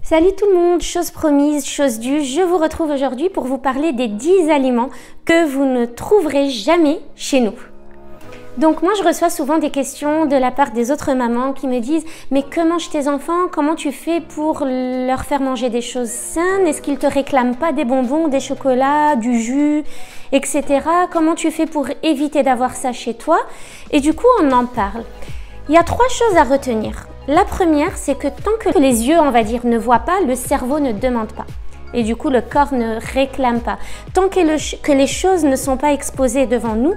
Salut tout le monde, chose promise, chose due, je vous retrouve aujourd'hui pour vous parler des 10 aliments que vous ne trouverez jamais chez nous. Donc moi je reçois souvent des questions de la part des autres mamans qui me disent « Mais que mangent tes enfants? Comment tu fais pour leur faire manger des choses saines? Est-ce qu'ils ne te réclament pas des bonbons, des chocolats, du jus, etc. Comment tu fais pour éviter d'avoir ça chez toi ?» Et du coup on en parle. Il y a 3 choses à retenir. La première, c'est que tant que les yeux, on va dire, ne voient pas, le cerveau ne demande pas. Et du coup, le corps ne réclame pas. Tant que les choses ne sont pas exposées devant nous,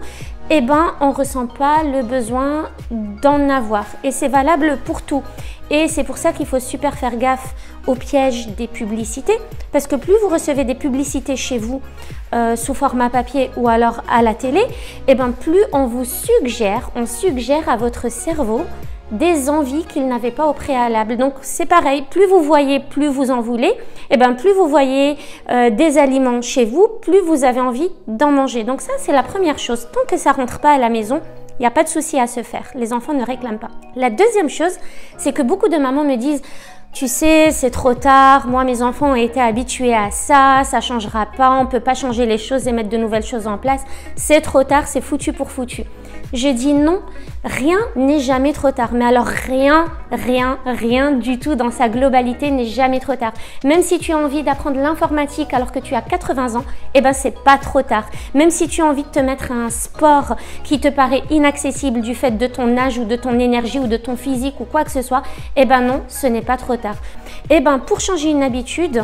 eh ben, on ne ressent pas le besoin d'en avoir. Et c'est valable pour tout. Et c'est pour ça qu'il faut super faire gaffe au piège des publicités. Parce que plus vous recevez des publicités chez vous, sous format papier ou alors à la télé, eh ben, plus on suggère à votre cerveau des envies qu'il n'avait pas au préalable. Donc c'est pareil, plus vous voyez, plus vous en voulez, et bien plus vous voyez des aliments chez vous, plus vous avez envie d'en manger. Donc ça c'est la première chose. Tant que ça ne rentre pas à la maison, il n'y a pas de souci à se faire. Les enfants ne réclament pas. La deuxième chose, c'est que beaucoup de mamans me disent « Tu sais, c'est trop tard, moi mes enfants ont été habitués à ça, ça ne changera pas, on ne peut pas changer les choses et mettre de nouvelles choses en place. C'est trop tard, c'est foutu pour foutu. » Je dis non, rien n'est jamais trop tard. Mais alors rien du tout dans sa globalité n'est jamais trop tard. Même si tu as envie d'apprendre l'informatique alors que tu as 80 ans, eh ben c'est pas trop tard. Même si tu as envie de te mettre à un sport qui te paraît inaccessible du fait de ton âge ou de ton énergie ou de ton physique ou quoi que ce soit, eh ben non, ce n'est pas trop tard. Eh ben pour changer une habitude,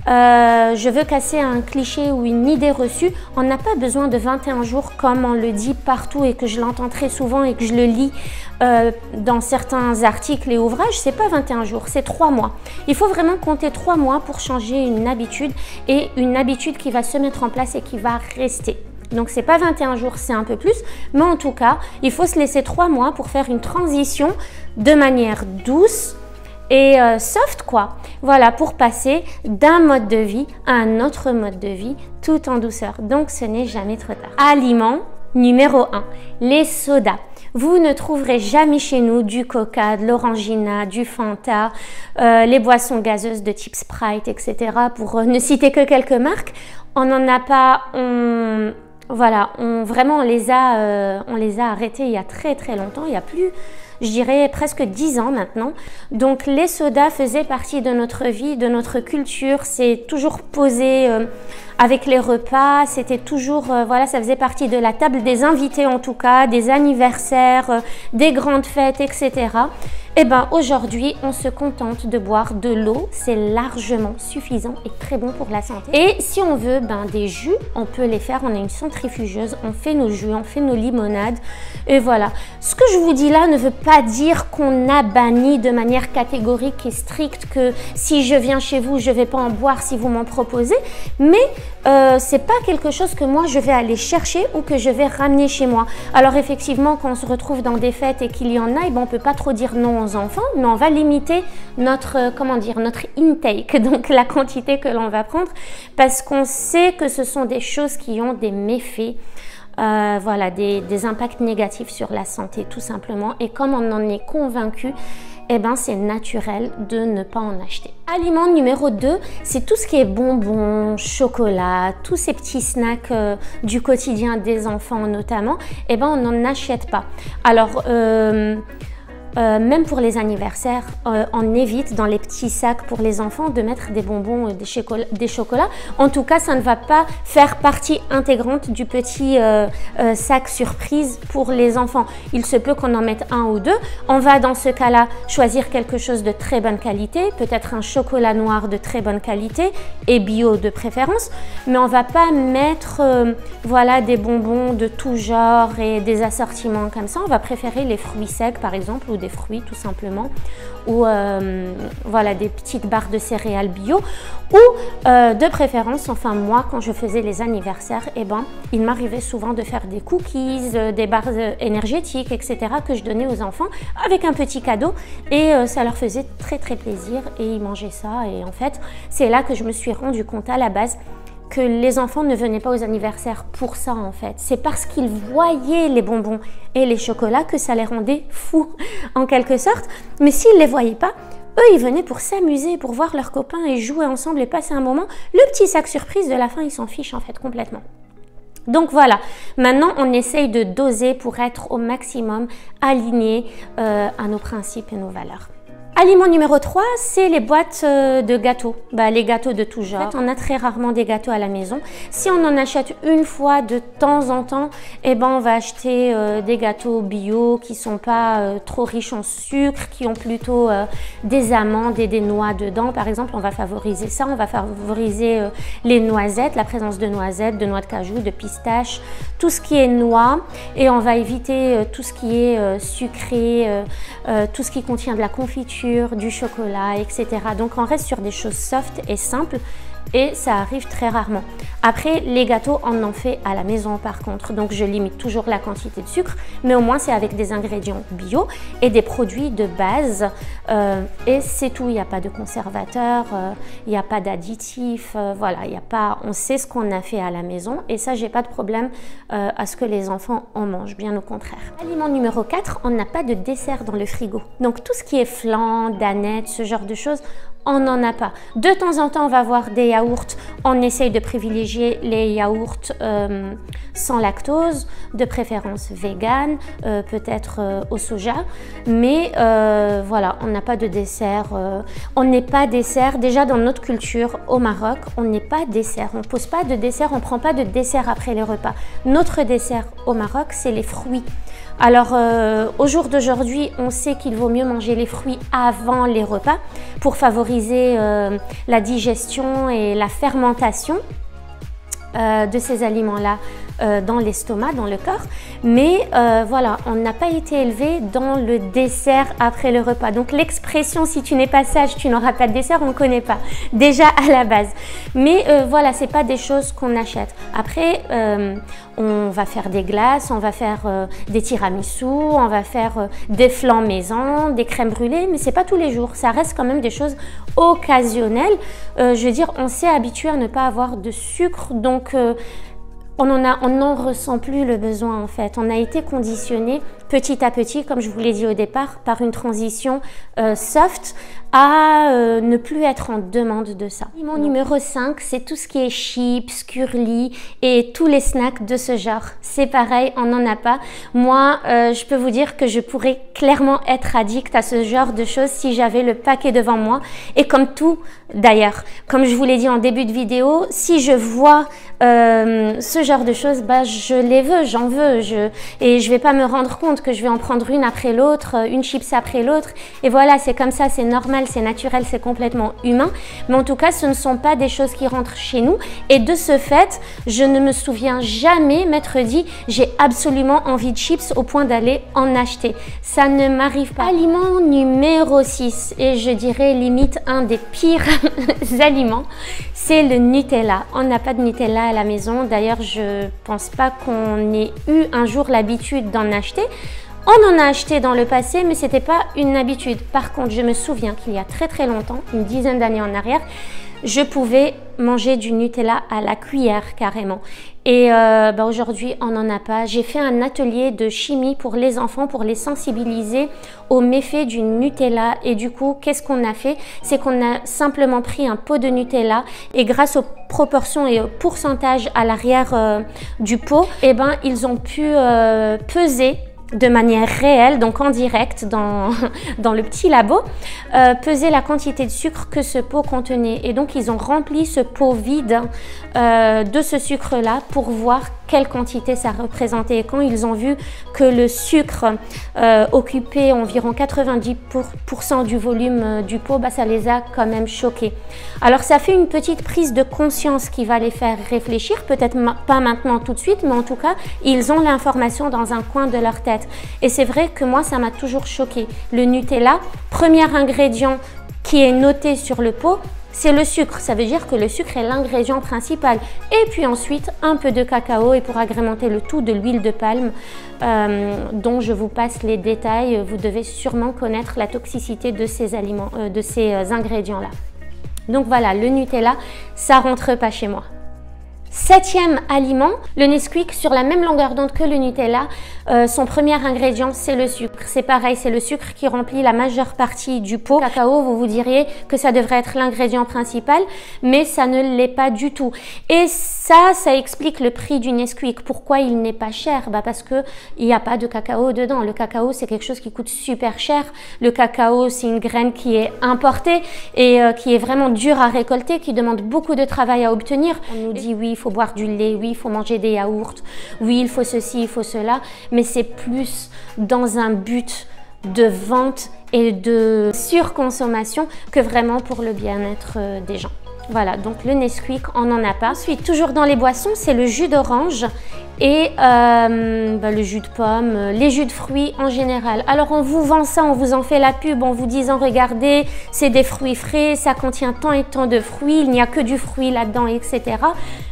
je veux casser un cliché ou une idée reçue. On n'a pas besoin de 21 jours comme on le dit partout et que je l'entends très souvent et que je le lis dans certains articles et ouvrages. C'est pas 21 jours, c'est 3 mois. Il faut vraiment compter 3 mois pour changer une habitude et une habitude qui va se mettre en place et qui va rester. Donc c'est pas 21 jours, c'est un peu plus, mais en tout cas, il faut se laisser 3 mois pour faire une transition de manière douce et soft quoi, voilà, pour passer d'un mode de vie à un autre mode de vie tout en douceur. Donc ce n'est jamais trop tard. Aliment numéro 1, les sodas. Vous ne trouverez jamais chez nous du Coca, de l'Orangina, du Fanta, les boissons gazeuses de type Sprite, etc. Pour ne citer que quelques marques. On n'en a pas, voilà, vraiment on les a arrêtés il y a très longtemps, il y a plus, je dirais presque 10 ans maintenant. Donc les sodas faisaient partie de notre vie, de notre culture, c'est toujours posé avec les repas, c'était toujours, voilà, ça faisait partie de la table des invités en tout cas, des anniversaires, des grandes fêtes, etc. Et bien aujourd'hui, on se contente de boire de l'eau, c'est largement suffisant et très bon pour la santé. Et si on veut des jus, on peut les faire, on a une centrifugeuse, on fait nos jus, on fait nos limonades, et voilà. Ce que je vous dis là ne veut pas dire qu'on a banni de manière catégorique et stricte que si je viens chez vous, je ne vais pas en boire si vous m'en proposez, mais c'est pas quelque chose que moi je vais aller chercher ou que je vais ramener chez moi. Alors effectivement, quand on se retrouve dans des fêtes et qu'il y en a, on peut pas trop dire non aux enfants, mais on va limiter notre, notre intake, donc la quantité que l'on va prendre, parce qu'on sait que ce sont des choses qui ont des méfaits, voilà, des impacts négatifs sur la santé tout simplement. Et comme on en est convaincu, eh ben c'est naturel de ne pas en acheter. Aliment numéro 2, c'est tout ce qui est bonbons, chocolat, tous ces petits snacks du quotidien des enfants notamment, eh ben on n'en achète pas. Alors même pour les anniversaires, on évite dans les petits sacs pour les enfants de mettre des bonbons, des chocolats. En tout cas, ça ne va pas faire partie intégrante du petit sac surprise pour les enfants. Il se peut qu'on en mette 1 ou 2. On va dans ce cas-là choisir quelque chose de très bonne qualité, peut-être un chocolat noir de très bonne qualité et bio de préférence, mais on ne va pas mettre voilà, des bonbons de tout genre et des assortiments comme ça. On va préférer les fruits secs par exemple ou des fruits tout simplement, ou voilà, des petites barres de céréales bio, ou de préférence, enfin moi quand je faisais les anniversaires, il m'arrivait souvent de faire des cookies, des barres énergétiques, etc. que je donnais aux enfants avec un petit cadeau et ça leur faisait très plaisir et ils mangeaient ça. Et en fait c'est là que je me suis rendu compte à la base que les enfants ne venaient pas aux anniversaires pour ça en fait. C'est parce qu'ils voyaient les bonbons et les chocolats que ça les rendait fous en quelque sorte. Mais s'ils ne les voyaient pas, eux, ils venaient pour s'amuser, pour voir leurs copains et jouer ensemble et passer un moment. Le petit sac surprise de la fin, ils s'en fichent en fait complètement. Donc voilà, maintenant on essaye de doser pour être au maximum aligné à nos principes et nos valeurs. Aliment numéro 3, c'est les boîtes de gâteaux, les gâteaux de tout genre. En fait, on a très rarement des gâteaux à la maison. Si on en achète une fois de temps en temps, on va acheter des gâteaux bio qui sont pas trop riches en sucre, qui ont plutôt des amandes et des noix dedans. Par exemple, on va favoriser ça, on va favoriser les noisettes, la présence de noisettes, de noix de cajou, de pistaches, tout ce qui est noix, et on va éviter tout ce qui est sucré, tout ce qui contient de la confiture, du chocolat, etc. Donc on reste sur des choses soft et simples et ça arrive très rarement. Après, les gâteaux, on en fait à la maison par contre, donc je limite toujours la quantité de sucre, mais au moins c'est avec des ingrédients bio et des produits de base et c'est tout. Il n'y a pas de conservateur, il n'y a pas d'additifs, voilà, il n'y a pas, on sait ce qu'on a fait à la maison et ça, j'ai pas de problème à ce que les enfants en mangent, bien au contraire. Aliment numéro 4, on n'a pas de dessert dans le frigo, donc tout ce qui est flan, danette, ce genre de choses, on n'en a pas. De temps en temps, on va avoir des yaourts. On essaye de privilégier les yaourts sans lactose, de préférence vegan, peut-être au soja. Mais voilà, on n'a pas de dessert. On n'est pas dessert. Déjà, dans notre culture au Maroc, on n'est pas dessert. On ne pose pas de dessert, on ne prend pas de dessert après les repas. Notre dessert au Maroc, c'est les fruits. Alors, au jour d'aujourd'hui, on sait qu'il vaut mieux manger les fruits avant les repas pour favoriser la digestion et la fermentation de ces aliments-là dans l'estomac, dans le corps. Mais voilà, on n'a pas été élevé dans le dessert après le repas. Donc l'expression « si tu n'es pas sage, tu n'auras pas de dessert », on ne connaît pas déjà à la base. Mais voilà, ce n'est pas des choses qu'on achète. Après, on va faire des glaces, on va faire des tiramisu, on va faire des flans maison, des crèmes brûlées, mais ce n'est pas tous les jours. Ça reste quand même des choses occasionnelles. Je veux dire, on s'est habitué à ne pas avoir de sucre, donc on n'en ressent plus le besoin en fait. On a été conditionné petit à petit, comme je vous l'ai dit au départ, par une transition soft à ne plus être en demande de ça. Mon numéro 5, c'est tout ce qui est chips, curly et tous les snacks de ce genre. C'est pareil, on n'en a pas. Moi, je peux vous dire que je pourrais clairement être addict à ce genre de choses si j'avais le paquet devant moi. Et comme tout d'ailleurs, comme je vous l'ai dit en début de vidéo, si je vois ce genre de choses, je les veux, j'en veux. Et je vais pas me rendre compte que je vais en prendre une après l'autre, une chips après l'autre. Et voilà, c'est comme ça, c'est normal, c'est naturel, c'est complètement humain. Mais en tout cas, ce ne sont pas des choses qui rentrent chez nous. Et de ce fait, je ne me souviens jamais m'être dit « j'ai absolument envie de chips au point d'aller en acheter ». Ça ne m'arrive pas. Aliment numéro 6, et je dirais limite un des pires aliments, c'est le Nutella. On n'a pas de Nutella à la maison. D'ailleurs, je pense pas qu'on ait eu un jour l'habitude d'en acheter. On en a acheté dans le passé, mais c'était pas une habitude. Par contre, je me souviens qu'il y a très très longtemps, une dizaine d'années en arrière, je pouvais manger du Nutella à la cuillère carrément. Et aujourd'hui, on n'en a pas. J'ai fait un atelier de chimie pour les enfants, pour les sensibiliser aux méfaits du Nutella. Et du coup, qu'est-ce qu'on a fait? C'est qu'on a simplement pris un pot de Nutella et grâce aux proportions et au pourcentage à l'arrière du pot, ils ont pu peser de manière réelle, donc en direct dans le petit labo, peser la quantité de sucre que ce pot contenait. Et donc ils ont rempli ce pot vide de ce sucre là pour voir quelle quantité ça représentait. Et quand ils ont vu que le sucre occupait environ 90% du volume du pot, ça les a quand même choqués. Alors ça fait une petite prise de conscience qui va les faire réfléchir, peut-être pas maintenant tout de suite, mais en tout cas ils ont l'information dans un coin de leur tête. Et c'est vrai que moi ça m'a toujours choqué. Le Nutella, premier ingrédient qui est noté sur le pot, c'est le sucre. Ça veut dire que le sucre est l'ingrédient principal. Et puis ensuite, un peu de cacao et pour agrémenter le tout, de l'huile de palme dont je vous passe les détails. Vous devez sûrement connaître la toxicité de ces aliments, de ces ingrédients-là. Donc voilà, le Nutella, ça rentre pas chez moi. 7e aliment, le Nesquik, sur la même longueur d'onde que le Nutella. Son premier ingrédient, c'est le sucre. C'est pareil, c'est le sucre qui remplit la majeure partie du pot. Le cacao, vous vous diriez que ça devrait être l'ingrédient principal, mais ça ne l'est pas du tout. Et ça explique le prix du Nesquik. Pourquoi il n'est pas cher? Parce qu'il n'y a pas de cacao dedans. Le cacao, c'est quelque chose qui coûte super cher. Le cacao, c'est une graine qui est importée et qui est vraiment dure à récolter, qui demande beaucoup de travail à obtenir. On nous dit oui, il faut boire du lait, oui, il faut manger des yaourts, oui, il faut ceci, il faut cela, mais c'est plus dans un but de vente et de surconsommation que vraiment pour le bien-être des gens. Voilà, donc le Nesquik, on n'en a pas. Ensuite, toujours dans les boissons, c'est le jus d'orange et le jus de pomme, les jus de fruits en général. Alors on vous vend ça, on vous en fait la pub en vous disant regardez, c'est des fruits frais, ça contient tant et tant de fruits, il n'y a que du fruit là-dedans, etc.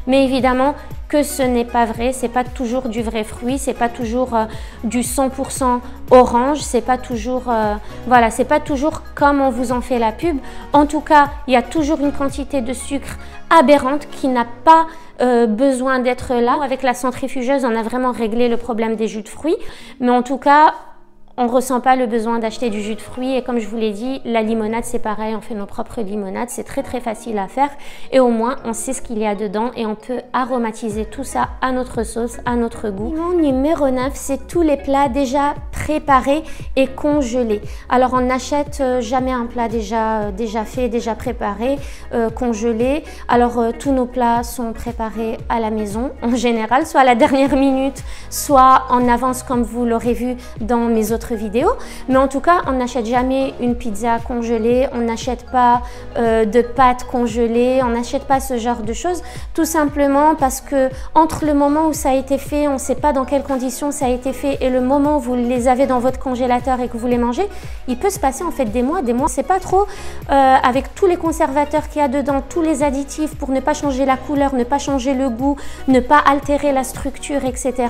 Mais évidemment que ce n'est pas vrai, c'est pas toujours du vrai fruit, c'est pas toujours du 100% orange, c'est pas toujours voilà, c'est pas toujours comme on vous en fait la pub. En tout cas, il y a toujours une quantité de sucre aberrante qui n'a pas besoin d'être là. Avec la centrifugeuse, on a vraiment réglé le problème des jus de fruits, mais en tout cas, on ne ressent pas le besoin d'acheter du jus de fruits et comme je vous l'ai dit, la limonade c'est pareil, on fait nos propres limonades, c'est très facile à faire et au moins on sait ce qu'il y a dedans et on peut aromatiser tout ça à notre sauce, à notre goût. Mon numéro 9, c'est tous les plats déjà préparés et congelés. Alors on n'achète jamais un plat déjà fait, déjà préparé, congelé. Alors tous nos plats sont préparés à la maison en général, soit à la dernière minute, soit en avance comme vous l'aurez vu dans mes autres vidéos, mais en tout cas on n'achète jamais une pizza congelée, on n'achète pas de pâtes congelées, on n'achète pas ce genre de choses, tout simplement parce que entre le moment où ça a été fait, on ne sait pas dans quelles conditions ça a été fait et le moment où vous les avez dans votre congélateur et que vous les mangez, il peut se passer en fait des mois, c'est pas trop avec tous les conservateurs qu'il y a dedans, tous les additifs pour ne pas changer la couleur, ne pas changer le goût, ne pas altérer la structure, etc.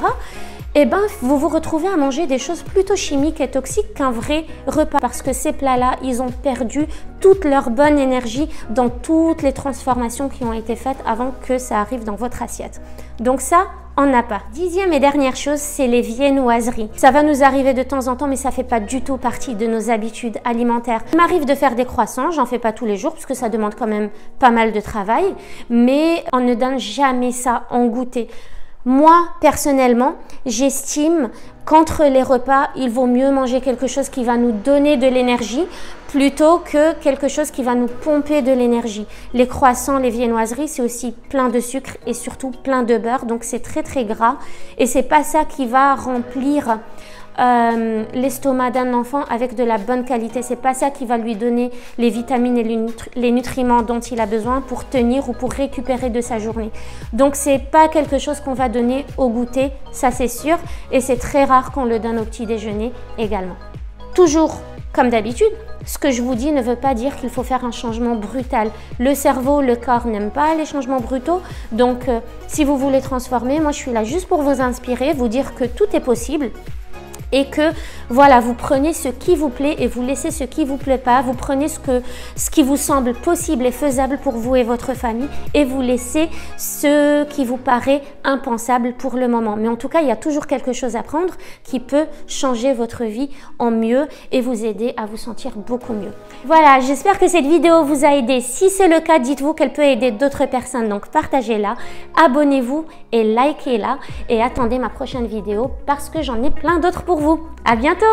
Et vous vous retrouvez à manger des choses plutôt chimiques et toxiques qu'un vrai repas parce que ces plats-là, ils ont perdu toute leur bonne énergie dans toutes les transformations qui ont été faites avant que ça arrive dans votre assiette. Donc ça, on n'a pas. 10e et dernière chose, c'est les viennoiseries. Ça va nous arriver de temps en temps, mais ça fait pas du tout partie de nos habitudes alimentaires. Il m'arrive de faire des croissants, j'en fais pas tous les jours parce que ça demande quand même pas mal de travail, mais on ne donne jamais ça en goûter. Moi, personnellement, j'estime qu'entre les repas, il vaut mieux manger quelque chose qui va nous donner de l'énergie plutôt que quelque chose qui va nous pomper de l'énergie. Les croissants, les viennoiseries, c'est aussi plein de sucre et surtout plein de beurre, donc c'est très gras et c'est pas ça qui va remplir l'estomac d'un enfant avec de la bonne qualité. C'est pas ça qui va lui donner les vitamines et les nutriments dont il a besoin pour tenir ou pour récupérer de sa journée. Donc c'est pas quelque chose qu'on va donner au goûter, ça c'est sûr, et c'est très rare qu'on le donne au petit déjeuner également. Toujours comme d'habitude, ce que je vous dis ne veut pas dire qu'il faut faire un changement brutal. Le cerveau, le corps n'aiment pas les changements brutaux. Donc si vous voulez transformer, moi je suis là juste pour vous inspirer, vous dire que tout est possible. Et que voilà, vous prenez ce qui vous plaît et vous laissez ce qui vous plaît pas. Vous prenez ce qui vous semble possible et faisable pour vous et votre famille et vous laissez ce qui vous paraît impensable pour le moment. Mais en tout cas, il y a toujours quelque chose à prendre qui peut changer votre vie en mieux et vous aider à vous sentir beaucoup mieux. Voilà, j'espère que cette vidéo vous a aidé. Si c'est le cas, dites-vous qu'elle peut aider d'autres personnes. Donc partagez-la, abonnez-vous et likez-la et attendez ma prochaine vidéo parce que j'en ai plein d'autres pour vous. À bientôt!